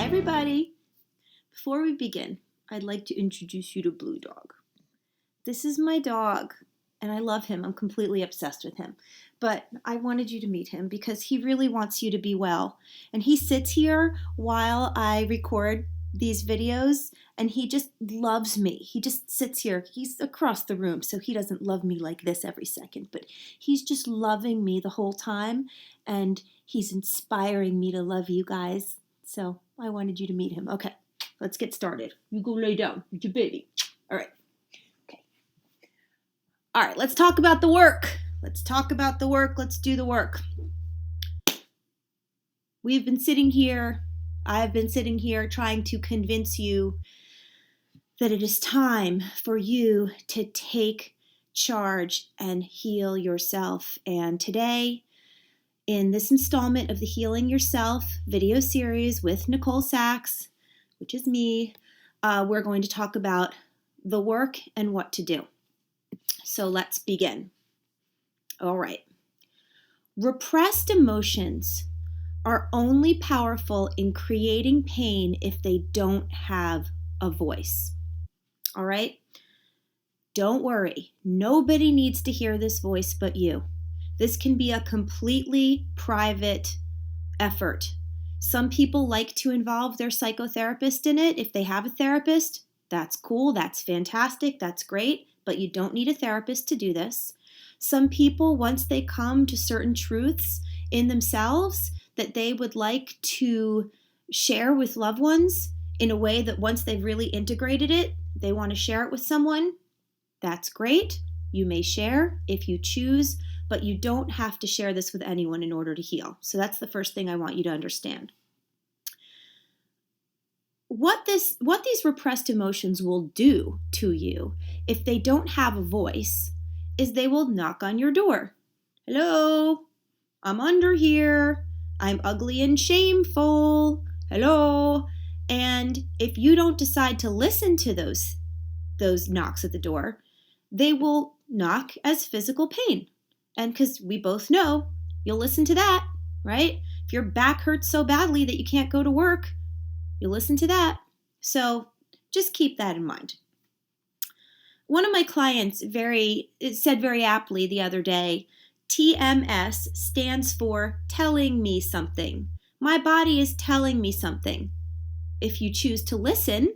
everybody! Before we begin, I'd like to introduce you to Blue Dog. This is my dog, and I love him. I'm completely obsessed with him. But I wanted you to meet him because he really wants you to be well. And he sits here while I record these videos, and he just loves me. He just sits here. He's across the room, so he doesn't love me like this every second, but he's just loving me the whole time, and he's inspiring me to love you guys. So I wanted you to meet him. Okay, let's get started. You go lay down with your baby. All right. Okay. All right, let's talk about the work. Let's talk about the work. Let's do the work. We've been sitting here. I've been sitting here trying to convince you that it is time for you to take charge and heal yourself. And today, in this installment of the Healing Yourself video series with Nicole Sachs, which is me, we're going to talk about the work and what to do. So let's begin. All right. Repressed emotions are only powerful in creating pain if they don't have a voice. All right? Don't worry. Nobody needs to hear this voice but you. This can be a completely private effort. Some people like to involve their psychotherapist in it. If they have a therapist, that's cool, that's fantastic, that's great, but you don't need a therapist to do this. Some people, once they come to certain truths in themselves that they would like to share with loved ones in a way that once they've really integrated it, they want to share it with someone, that's great. You may share if you choose, but you don't have to share this with anyone in order to heal. So that's the first thing I want you to understand. What these repressed emotions will do to you if they don't have a voice is they will knock on your door. Hello, I'm under here. I'm ugly and shameful. Hello. And if you don't decide to listen to those knocks at the door, they will knock as physical pain. And because we both know, you'll listen to that, right? If your back hurts so badly that you can't go to work, you'll listen to that. So just keep that in mind. One of my clients said very aptly the other day, TMS stands for telling me something. My body is telling me something. If you choose to listen,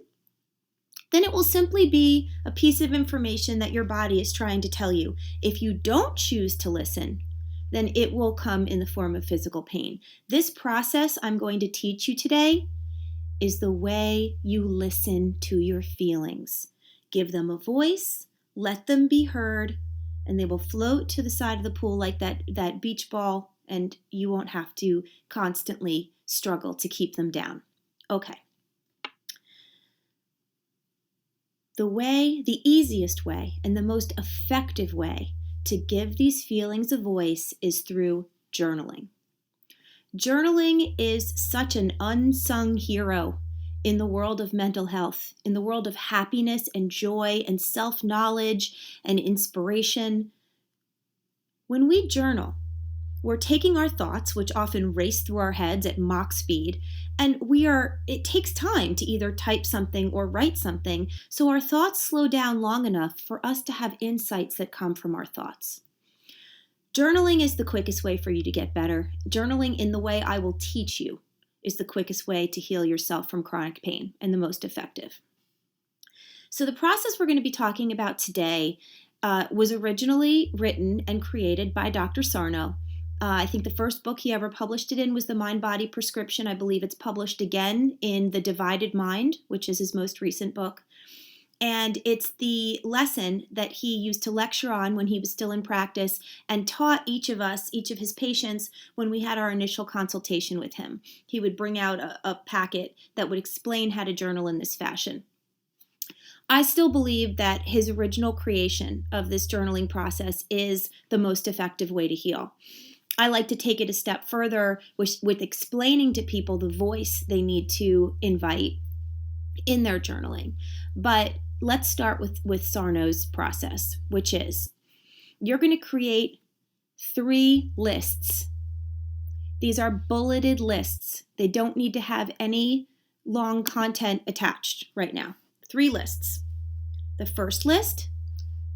then it will simply be a piece of information that your body is trying to tell you. If you don't choose to listen, then it will come in the form of physical pain. This process I'm going to teach you today is the way you listen to your feelings. Give them a voice, let them be heard, and they will float to the side of the pool like that beach ball, and you won't have to constantly struggle to keep them down. Okay. The easiest way and the most effective way to give these feelings a voice is through journaling. Journaling is such an unsung hero in the world of mental health, in the world of happiness and joy and self-knowledge and inspiration. When we journal, we're taking our thoughts, which often race through our heads at Mach speed, and it takes time to either type something or write something, so our thoughts slow down long enough for us to have insights that come from our thoughts. Journaling is the quickest way for you to get better. Journaling in the way I will teach you is the quickest way to heal yourself from chronic pain and the most effective. So the process we're going to be talking about today was originally written and created by Dr. Sarno. I think the first book he ever published it in was The Mind-Body Prescription. I believe it's published again in The Divided Mind, which is his most recent book. And it's the lesson that he used to lecture on when he was still in practice and taught each of his patients when we had our initial consultation with him. He would bring out a packet that would explain how to journal in this fashion. I still believe that his original creation of this journaling process is the most effective way to heal. I like to take it a step further with explaining to people the voice they need to invite in their journaling. But let's start with Sarno's process, which is you're going to create 3 lists. These are bulleted lists. They don't need to have any long content attached right now. 3 lists. The first list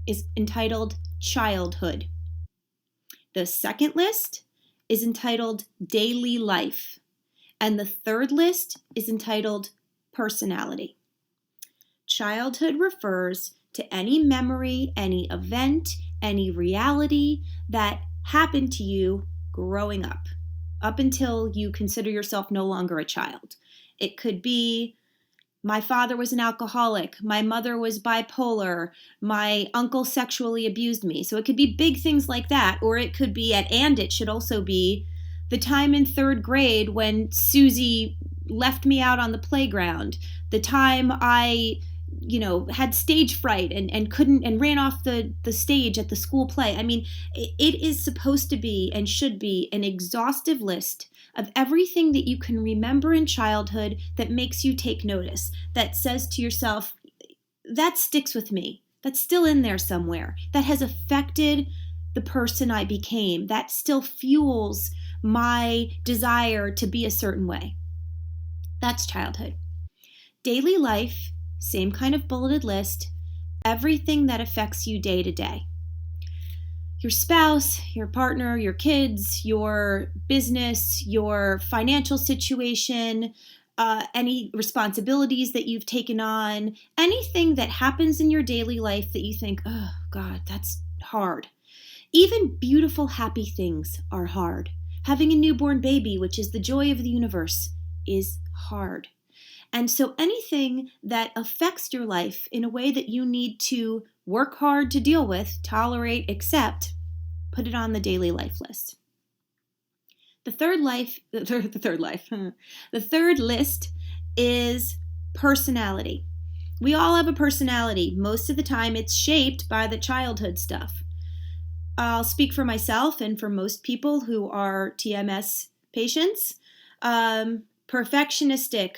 is entitled Childhood. The second list is entitled Daily Life. And the third list is entitled Personality. Childhood refers to any memory, any event, any reality that happened to you growing up until you consider yourself no longer a child. It could be, my father was an alcoholic, my mother was bipolar, my uncle sexually abused me. So it could be big things like that, or it could be, and it should also be, the time in 3rd grade when Susie left me out on the playground, the time I had stage fright and couldn't and ran off the stage at the school play. I mean, it is supposed to be and should be an exhaustive list of everything that you can remember in childhood that makes you take notice, that says to yourself, that sticks with me, that's still in there somewhere, that has affected the person I became, that still fuels my desire to be a certain way. That's childhood. Daily life, same kind of bulleted list, everything that affects you day to day. Your spouse, your partner, your kids, your business, your financial situation, any responsibilities that you've taken on, anything that happens in your daily life that you think, oh God, that's hard. Even beautiful, happy things are hard. Having a newborn baby, which is the joy of the universe, is hard. And so anything that affects your life in a way that you need to work hard to deal with, tolerate, accept, put it on the daily life list. The third list is personality. We all have a personality. Most of the time it's shaped by the childhood stuff. I'll speak for myself and for most people who are TMS patients. Perfectionistic,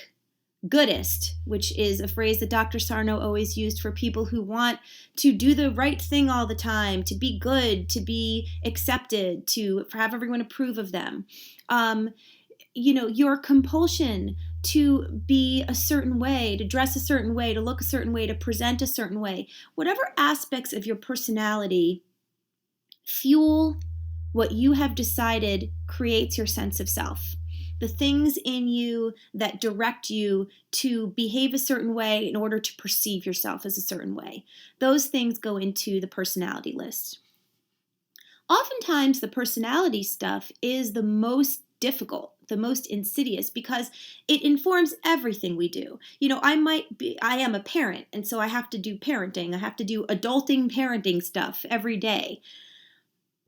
goodist, which is a phrase that Dr. Sarno always used for people who want to do the right thing all the time, to be good, to be accepted, to have everyone approve of them. Your compulsion to be a certain way, to dress a certain way, to look a certain way, to present a certain way. Whatever aspects of your personality fuel what you have decided creates your sense of self. The things in you that direct you to behave a certain way in order to perceive yourself as a certain way. Those things go into the personality list. Oftentimes, the personality stuff is the most difficult, the most insidious, because it informs everything we do. I am a parent, and so I have to do parenting. I have to do adulting parenting stuff every day.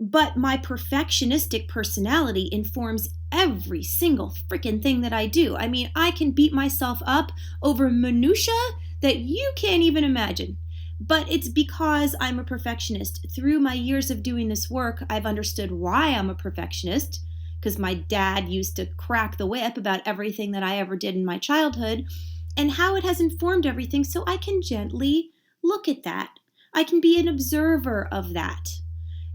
But my perfectionistic personality informs every single freaking thing that I do. I mean, I can beat myself up over minutia that you can't even imagine. But it's because I'm a perfectionist. Through my years of doing this work, I've understood why I'm a perfectionist, because my dad used to crack the whip about everything that I ever did in my childhood, and how it has informed everything, so I can gently look at that. I can be an observer of that.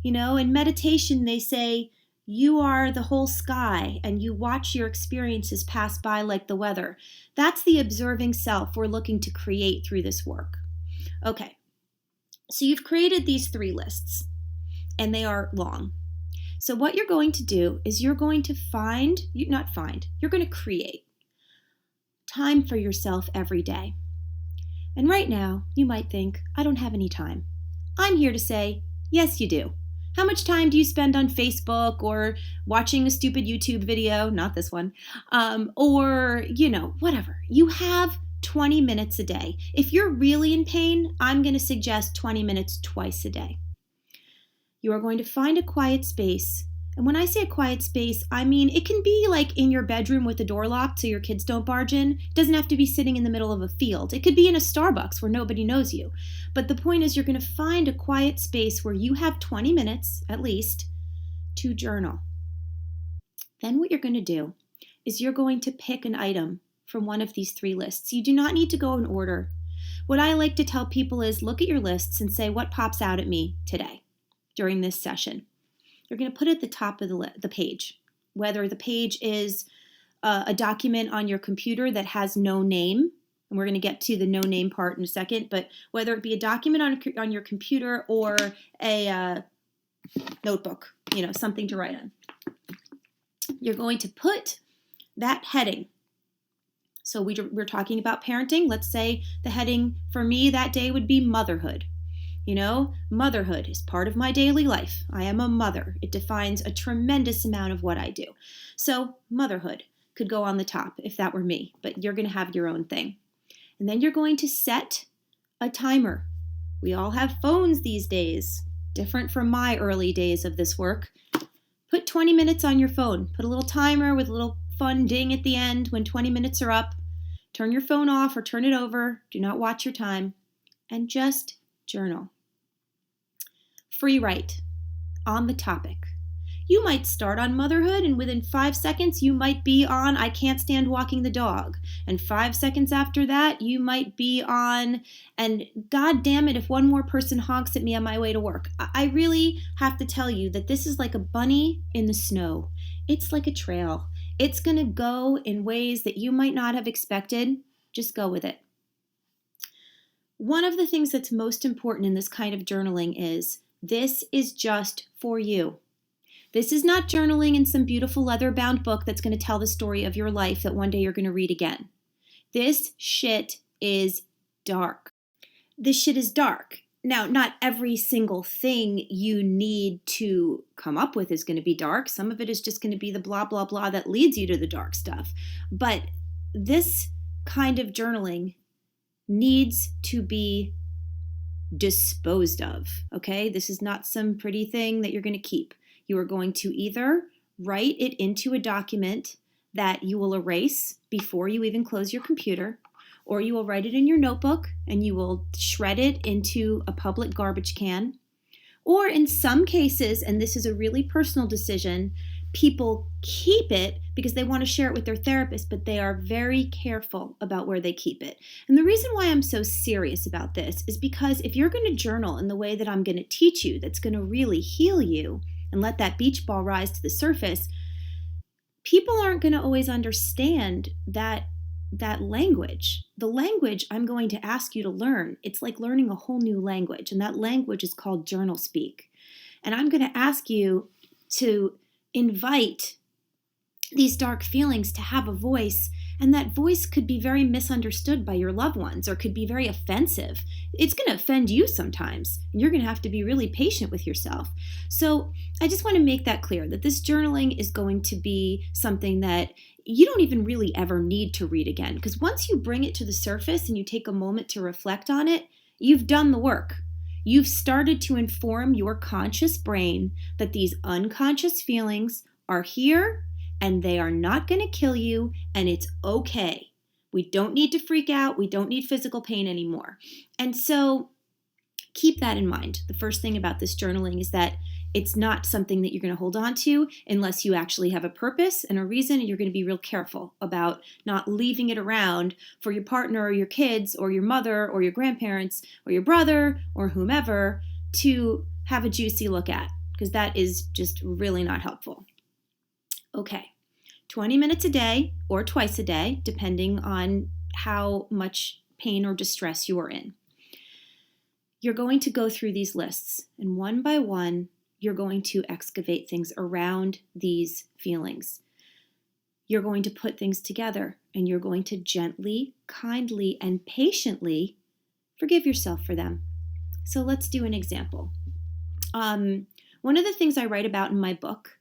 In meditation, they say, you are the whole sky and you watch your experiences pass by like the weather. That's the observing self we're looking to create through this work. Okay, so you've created these 3 lists and they are long. So what you're going to do is you're going to you're going to create time for yourself every day. And right now, you might think, I don't have any time. I'm here to say, yes, you do. How much time do you spend on Facebook or watching a stupid YouTube video? Not this one. Or, whatever. You have 20 minutes a day. If you're really in pain, I'm going to suggest 20 minutes twice a day. You are going to find a quiet space. And when I say a quiet space, I mean it can be like in your bedroom with the door locked so your kids don't barge in. It doesn't have to be sitting in the middle of a field. It could be in a Starbucks where nobody knows you. But the point is you're going to find a quiet space where you have 20 minutes, at least, to journal. Then what you're going to do is you're going to pick an item from one of these 3 lists. You do not need to go in order. What I like to tell people is look at your lists and say, what pops out at me today during this session? You're going to put it at the top of the page, whether the page is a document on your computer that has no name, and we're going to get to the no name part in a second, but whether it be a document on your computer or a notebook, something to write on, you're going to put that heading. So we're talking about parenting. Let's say the heading for me that day would be motherhood. Motherhood is part of my daily life. I am a mother. It defines a tremendous amount of what I do. So motherhood could go on the top if that were me, but you're going to have your own thing. And then you're going to set a timer. We all have phones these days, different from my early days of this work. Put 20 minutes on your phone. Put a little timer with a little fun ding at the end when 20 minutes are up. Turn your phone off or turn it over. Do not watch your time. And just journal. Free write on the topic. You might start on motherhood, and within 5 seconds you might be on I can't stand walking the dog. And 5 seconds after that you might be on, and God damn it if one more person honks at me on my way to work. I really have to tell you that this is like a bunny in the snow. It's like a trail. It's going to go in ways that you might not have expected. Just go with it. One of the things that's most important in this kind of journaling is this is just for you. This is not journaling in some beautiful leather-bound book that's going to tell the story of your life that one day you're going to read again. This shit is dark. This shit is dark. Now, not every single thing you need to come up with is going to be dark. Some of it is just going to be the blah, blah, blah that leads you to the dark stuff. But this kind of journaling needs to be disposed of, okay? This is not some pretty thing that you're going to keep. You are going to either write it into a document that you will erase before you even close your computer, or you will write it in your notebook and you will shred it into a public garbage can. Or in some cases, and this is a really personal decision, people keep it because they want to share it with their therapist, but they are very careful about where they keep it. And the reason why I'm so serious about this is because if you're going to journal in the way that I'm going to teach you, that's going to really heal you and let that beach ball rise to the surface, people aren't going to always understand that language. The language I'm going to ask you to learn, it's like learning a whole new language, and that language is called journal speak. And I'm going to ask you to invite these dark feelings to have a voice, and that voice could be very misunderstood by your loved ones or could be very offensive. It's going to offend you sometimes, and you're going to have to be really patient with yourself. So I just want to make that clear, that this journaling is going to be something that you don't even really ever need to read again, because once you bring it to the surface and you take a moment to reflect on it, you've done the work. You've started to inform your conscious brain that these unconscious feelings are here and they are not going to kill you, and it's okay. We don't need to freak out. We don't need physical pain anymore. And so keep that in mind. The first thing about this journaling is that it's not something that you're going to hold on to unless you actually have a purpose and a reason, and you're going to be real careful about not leaving it around for your partner or your kids or your mother or your grandparents or your brother or whomever to have a juicy look at, because that is just really not helpful. Okay, 20 minutes a day or twice a day, depending on how much pain or distress you are in. You're going to go through these lists, and one by one, you're going to excavate things around these feelings. You're going to put things together, and you're going to gently, kindly, and patiently forgive yourself for them. So let's do an example. One of the things I write about in my book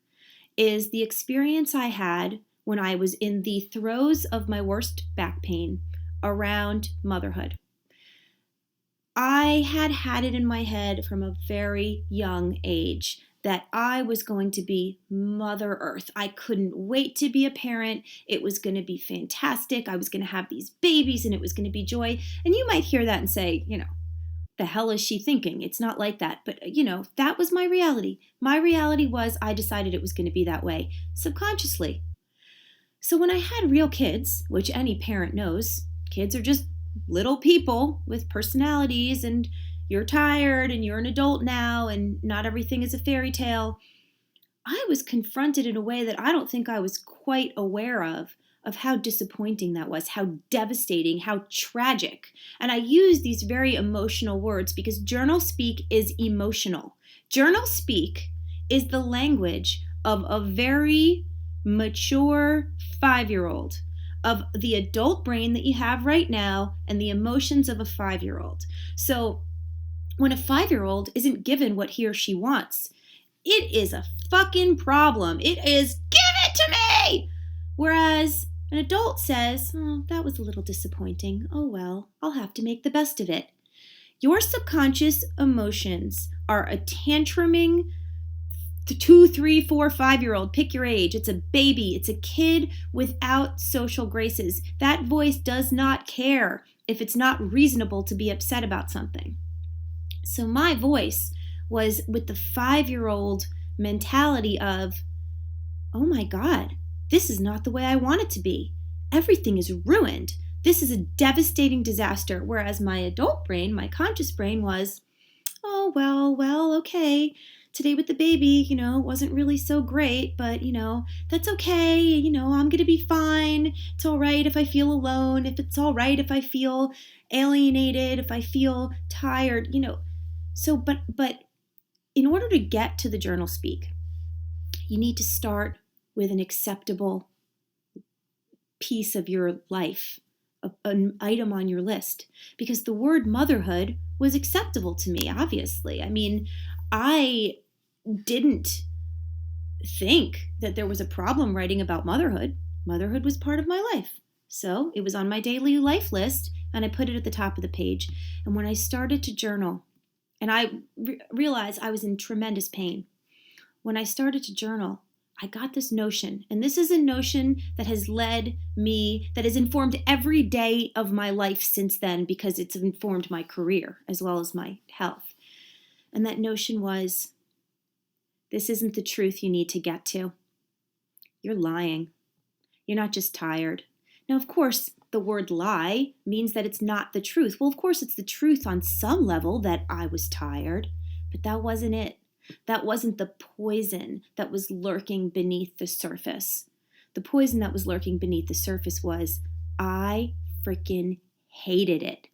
is the experience I had when I was in the throes of my worst back pain around motherhood. I had it in my head from a very young age that I was going to be Mother Earth. I couldn't wait to be a parent. It was going to be fantastic. I was going to have these babies and it was going to be joy. And you might hear that and say, the hell is she thinking? It's not like that. But, that was my reality. My reality was I decided it was going to be that way subconsciously. So when I had real kids, which any parent knows, kids are just little people with personalities, and you're tired and you're an adult now and not everything is a fairy tale. I was confronted in a way that I don't think I was quite aware of of how disappointing that was, how devastating, how tragic. And I use these very emotional words because journal speak is emotional. Journal speak is the language of a very mature 5-year-old, of the adult brain that you have right now and the emotions of a 5-year-old. So when a 5-year-old isn't given what he or she wants, it is a fucking problem. It is, give it to me! Whereas an adult says, oh, that was a little disappointing. Oh well, I'll have to make the best of it. Your subconscious emotions are a tantruming 2, 3, 4, 5-year-old, pick your age. It's a baby. It's a kid without social graces. That voice does not care if it's not reasonable to be upset about something. So my voice was with the 5-year-old mentality of, oh my God, this is not the way I want it to be. Everything is ruined. This is a devastating disaster. Whereas my adult brain, my conscious brain was, oh, well, okay. Today with the baby, wasn't really so great, but, that's okay. I'm going to be fine. It's all right if I feel alone, if it's all right if I feel alienated, if I feel tired, So, but in order to get to the journal speak, you need to start with an acceptable piece of your life, an item on your list, because the word motherhood was acceptable to me, obviously. I mean, I didn't think that there was a problem writing about motherhood. Motherhood was part of my life. So it was on my daily life list, and I put it at the top of the page. And when I started to journal, and I realized I was in tremendous pain. When I started to journal, I got this notion, and this is a notion that has led me, that has informed every day of my life since then, because it's informed my career as well as my health. And that notion was, this isn't the truth you need to get to. You're lying. You're not just tired. Now, of course, the word lie means that it's not the truth. Well, of course, it's the truth on some level that I was tired, but that wasn't it. That wasn't the poison that was lurking beneath the surface. The poison that was lurking beneath the surface was, I freaking hated it.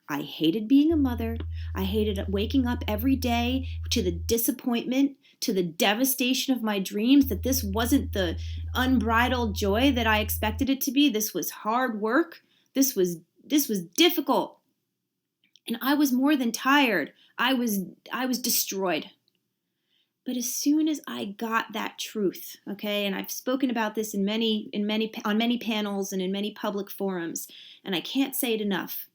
I hated being a mother. I hated waking up every day to the disappointment, to the devastation of my dreams, that this wasn't the unbridled joy that I expected it to be. This was hard work. This was difficult. And I was more than tired. I was destroyed. But as soon as I got that truth, okay, and I've spoken about this on many panels and in many public forums, and I can't say it enough.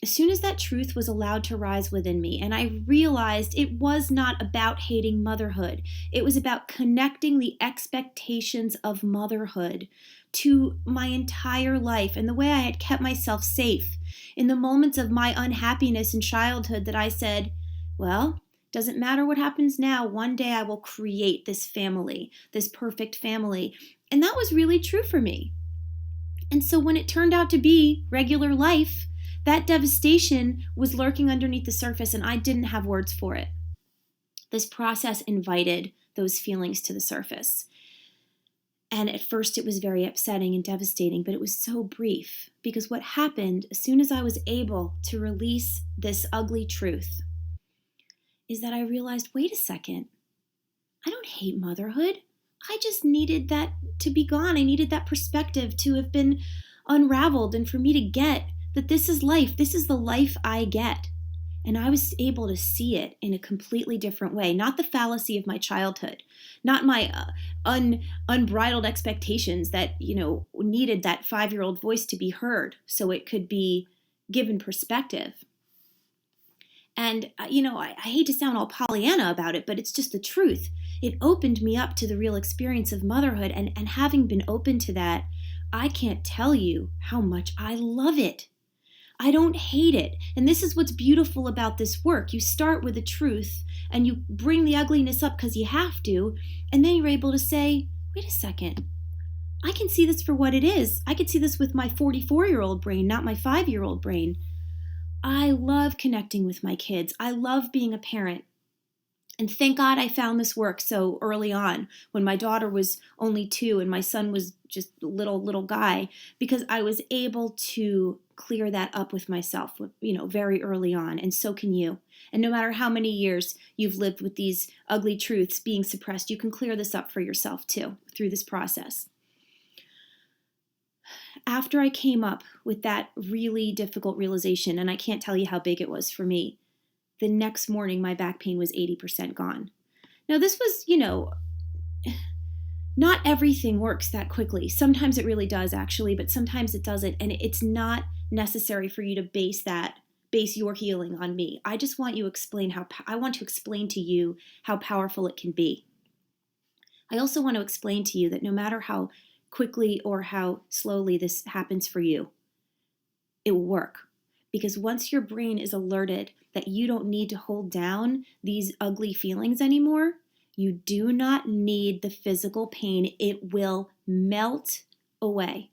As soon as that truth was allowed to rise within me, and I realized it was not about hating motherhood, it was about connecting the expectations of motherhood to my entire life and the way I had kept myself safe in the moments of my unhappiness in childhood, that I said, well, doesn't matter what happens now, one day I will create this family, this perfect family. And that was really true for me. And so when it turned out to be regular life, that devastation was lurking underneath the surface, and I didn't have words for it. This process invited those feelings to the surface. And at first it was very upsetting and devastating, but it was so brief, because what happened as soon as I was able to release this ugly truth is that I realized, wait a second, I don't hate motherhood. I just needed that to be gone. I needed that perspective to have been unraveled, and for me to get that this is life. This is the life I get. And I was able to see it in a completely different way. Not the fallacy of my childhood. Not my unbridled expectations that, needed that 5-year-old voice to be heard so it could be given perspective. And, I hate to sound all Pollyanna about it, but it's just the truth. It opened me up to the real experience of motherhood. And having been open to that, I can't tell you how much I love it. I don't hate it. And this is what's beautiful about this work. You start with the truth and you bring the ugliness up because you have to. And then you're able to say, wait a second, I can see this for what it is. I can see this with my 44-year-old brain, not my 5-year-old brain. I love connecting with my kids. I love being a parent. And thank God I found this work so early on when my daughter was only 2 and my son was just a little guy, because I was able to clear that up with myself, very early on. And so can you. And no matter how many years you've lived with these ugly truths being suppressed, you can clear this up for yourself too through this process. After I came up with that really difficult realization, and I can't tell you how big it was for me, the next morning my back pain was 80% gone. Now this was, not everything works that quickly. Sometimes it really does actually, but sometimes it doesn't. And it's not necessary for you to base your healing on me. I just want to explain to you how powerful it can be. I also want to explain to you that no matter how quickly or how slowly this happens for you, it will work. Because once your brain is alerted that you don't need to hold down these ugly feelings anymore, you do not need the physical pain. It will melt away.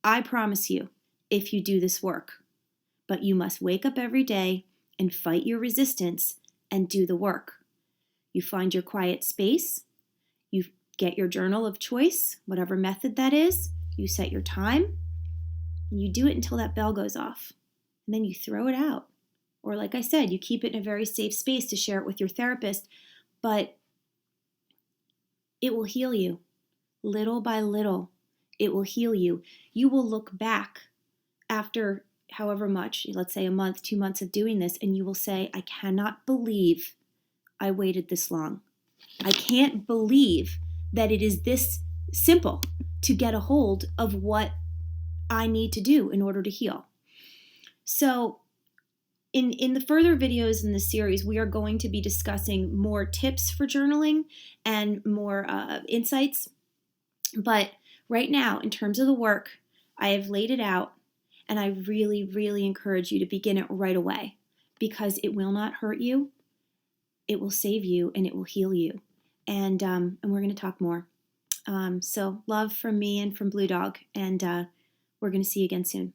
I promise you, if you do this work. But you must wake up every day and fight your resistance and do the work. You find your quiet space. You get your journal of choice, whatever method that is. You set your time. And you do it until that bell goes off. And then you throw it out. Or like I said, you keep it in a very safe space to share it with your therapist. But it will heal you. Little by little, it will heal you. You will look back after however much, let's say a month, 2 months of doing this, and you will say, I cannot believe I waited this long. I can't believe that it is this simple to get a hold of what I need to do in order to heal. So in the further videos in the series, we are going to be discussing more tips for journaling and more insights. But right now, in terms of the work, I have laid it out, and I really, really encourage you to begin it right away, because it will not hurt you, it will save you, and it will heal you. And we're going to talk more. So love from me and from Blue Dog, and we're going to see you again soon.